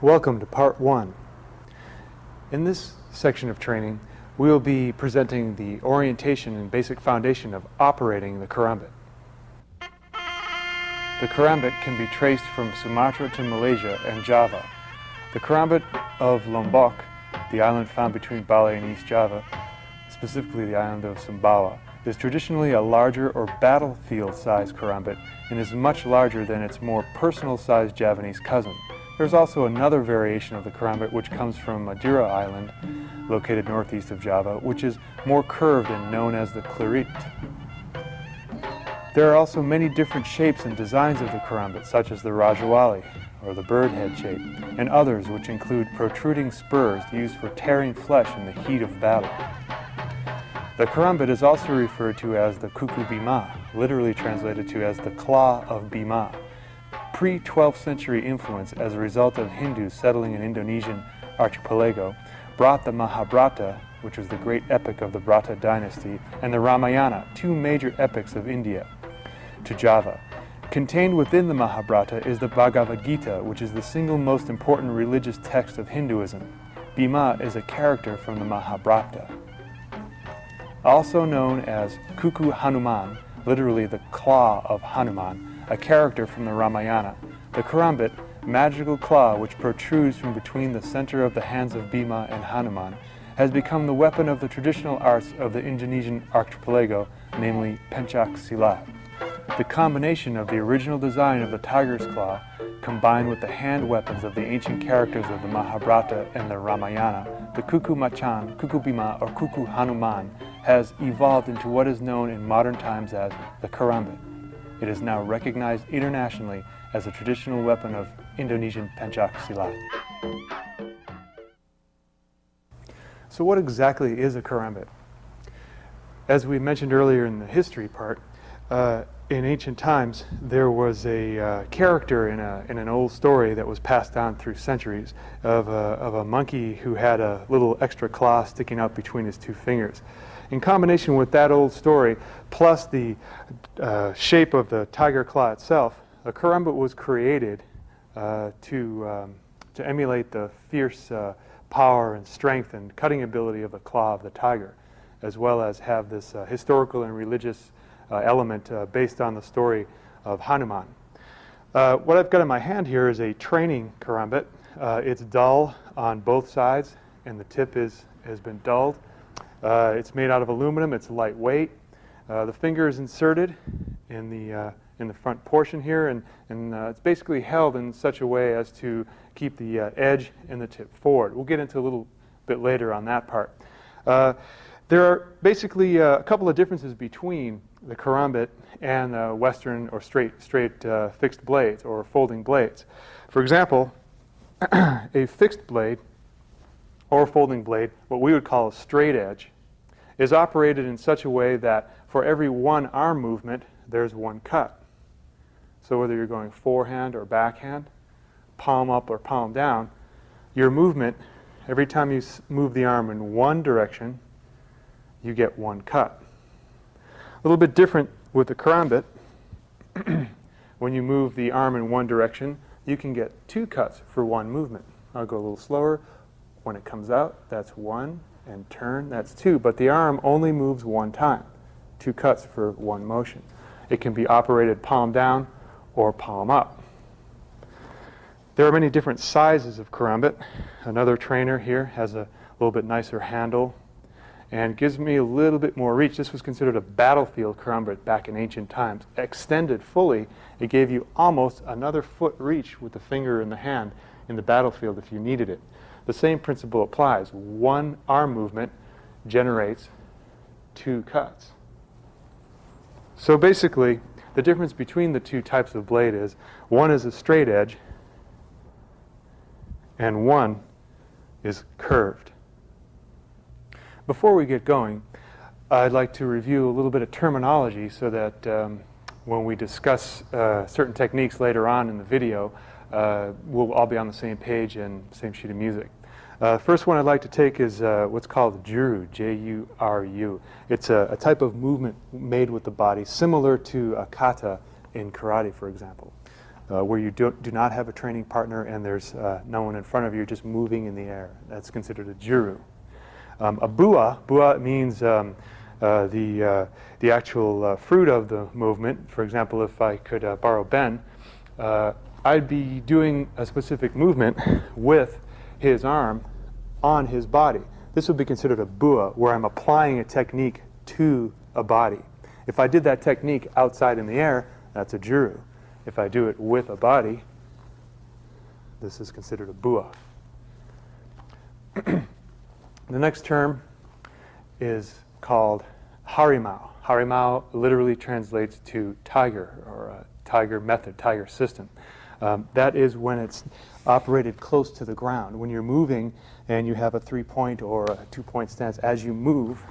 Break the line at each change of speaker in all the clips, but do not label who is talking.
Welcome to Part 1. In this section of training, we will be presenting the orientation and basic foundation of operating the kerambit. The kerambit can be traced from Sumatra to Malaysia and Java. The kerambit of Lombok, the island found between Bali and East Java, specifically the island of Sumbawa, is traditionally a larger or battlefield-sized kerambit and is much larger than its more personal-sized Javanese cousin. There's also another variation of the kerambit which comes from Madura Island, located northeast of Java, which is more curved and known as the klerit. There are also many different shapes and designs of the kerambit, such as the rajawali, or the bird head shape, and others which include protruding spurs used for tearing flesh in the heat of battle. The kerambit is also referred to as the kuku bima, literally translated to as the claw of Bima. Pre-12th century influence as a result of Hindus settling in Indonesian archipelago brought the Mahabharata, which was the great epic of the Brata dynasty, and the Ramayana, two major epics of India, to Java. Contained within the Mahabharata is the Bhagavad Gita, which is the single most important religious text of Hinduism. Bhima is a character from the Mahabharata. Also known as Kuku Hanuman, literally the claw of Hanuman, a character from the Ramayana. The kerambit, magical claw which protrudes from between the center of the hands of Bhima and Hanuman, has become the weapon of the traditional arts of the Indonesian archipelago, namely pencak silat. The combination of the original design of the tiger's claw, combined with the hand weapons of the ancient characters of the Mahabharata and the Ramayana, the kuku macan, kuku bima, or kuku Hanuman, has evolved into what is known in modern times as the kerambit. It is now recognized internationally as a traditional weapon of Indonesian pencak silat. So what exactly is a kerambit? As we mentioned earlier in the history part, in ancient times there was a character in an old story that was passed down through centuries of a monkey who had a little extra claw sticking out between his two fingers. In combination with that old story, plus the shape of the tiger claw itself, a kerambit was created to emulate the fierce power and strength and cutting ability of the claw of the tiger, as well as have this historical and religious element based on the story of Hanuman. What I've got in my hand here is a training kerambit. It's dull on both sides, and the tip has been dulled. It's made out of aluminum. It's lightweight. The finger is inserted in the front portion here, and it's basically held in such a way as to keep the edge and the tip forward. We'll get into a little bit later on that part. There are basically a couple of differences between the kerambit and Western or straight fixed blades or folding blades. For example, a fixed blade or folding blade, what we would call a straight edge, is operated in such a way that for every one arm movement, there's one cut. So whether you're going forehand or backhand, palm up or palm down, your movement, every time you move the arm in one direction, you get one cut. A little bit different with the kerambit. When you move the arm in one direction, you can get two cuts for one movement. I'll go a little slower. When it comes out, that's one, and turn, that's two. But the arm only moves one time. Two cuts for one motion. It can be operated palm down or palm up. There are many different sizes of kerambit. Another trainer here has a little bit nicer handle and gives me a little bit more reach. This was considered a battlefield kerambit back in ancient times. Extended fully, it gave you almost another foot reach with the finger in the hand in the battlefield if you needed it. The same principle applies. One arm movement generates two cuts. So basically, the difference between the two types of blade is one is a straight edge and one is curved. Before we get going, I'd like to review a little bit of terminology so that when we discuss certain techniques later on in the video, we'll all be on the same page and same sheet of music. First one I'd like to take is what's called juru, J-U-R-U. It's a type of movement made with the body, similar to a kata in karate, for example. where you do not have a training partner and there's no one in front of you, just moving in the air. That's considered a juru. A bua means the actual fruit of the movement. For example, if I could borrow Ben, I'd be doing a specific movement with his arm on his body. This would be considered a bua, where I'm applying a technique to a body. If I did that technique outside in the air, that's a juru. If I do it with a body, this is considered a bua. The next term is called harimau. Harimau literally translates to tiger, or tiger method, tiger system. That is when it's operated close to the ground. When you're moving and you have a 3-point or a 2-point stance, as you move,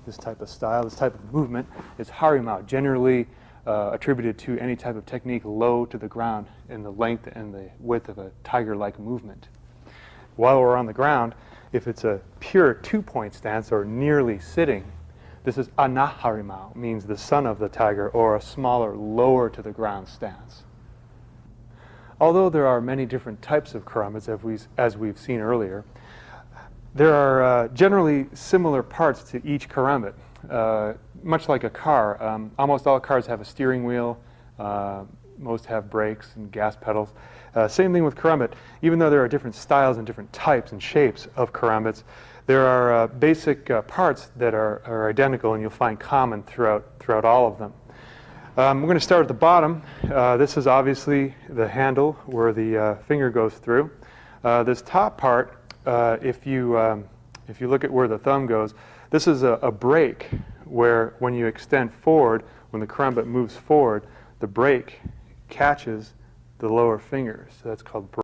this type of style, this type of movement is harimau, generally attributed to any type of technique low to the ground in the length and the width of a tiger-like movement. While we're on the ground, if it's a pure 2-point stance or nearly sitting, this is anak harimau, means the son of the tiger, or a smaller, lower to the ground stance. Although there are many different types of karambits, as we've seen earlier, there are generally similar parts to each karambit. Much like a car, almost all cars have a steering wheel, most have brakes and gas pedals. Same thing with karambit. Even though there are different styles and different types and shapes of karambits, there are basic parts that are identical, and you'll find common throughout all of them. We're going to start at the bottom. This is obviously the handle where the finger goes through. This top part, if you look at where the thumb goes, this is a brake where when you extend forward, when the karambit moves forward, the brake catches the lower fingers. So that's called brake.